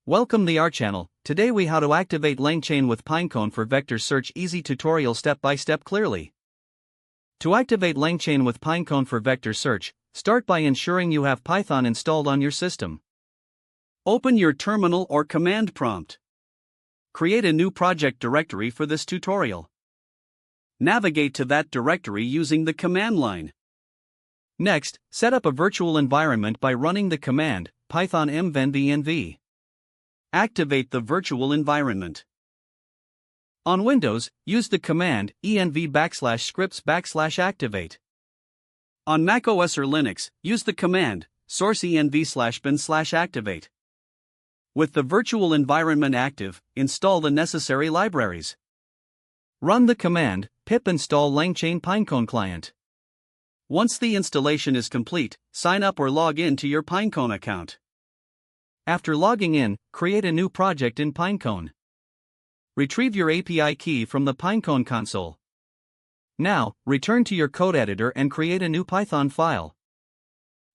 Welcome to our channel. Today we how to activate LangChain with Pinecone for vector search. Easy tutorial step by step clearly. To activate LangChain with Pinecone for vector search, start by ensuring you have Python installed on your system. Open your terminal or command prompt. Create a new project directory for this tutorial. Navigate to that directory using the command line. Next, set up a virtual environment by running the command python mvenv. Activate the virtual environment. On Windows, use the command env /scripts/activate. On macOS or Linux, use the command source env/bin/activate. With the virtual environment active, install the necessary libraries. Run the command pip install LangChain Pinecone client. Once the installation is complete, sign up or log in to your Pinecone account. After logging in, create a new project in Pinecone. Retrieve your API key from the Pinecone console. Now, return to your code editor and create a new Python file.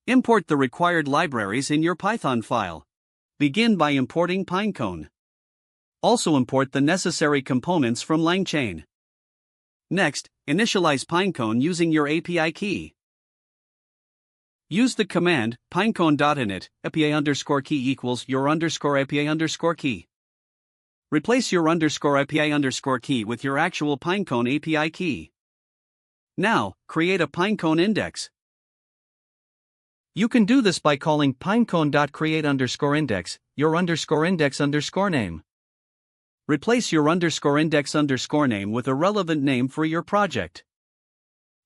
Import the required libraries in your Python file. Begin by importing Pinecone. Also import the necessary components from LangChain. Next, initialize Pinecone using your API key. Use the command pinecone.init API_key equals your _API_key. Replace your _API_key with your actual Pinecone API key. Now, create a Pinecone index. You can do this by calling pinecone.create_index, your _index_name. Replace your _index_name with a relevant name for your project.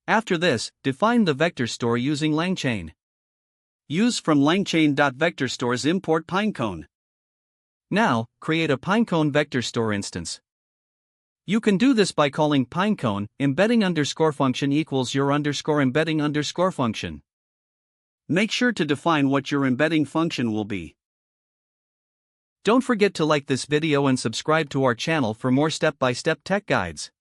After this, define the vector store using LangChain. Use from langchain.vectorstores import Pinecone. Now, create a Pinecone vector store instance. You can do this by calling Pinecone embedding_function equals your _embedding_ function. Make sure to define what your embedding function will be. Don't forget to like this video and subscribe to our channel for more step-by-step tech guides.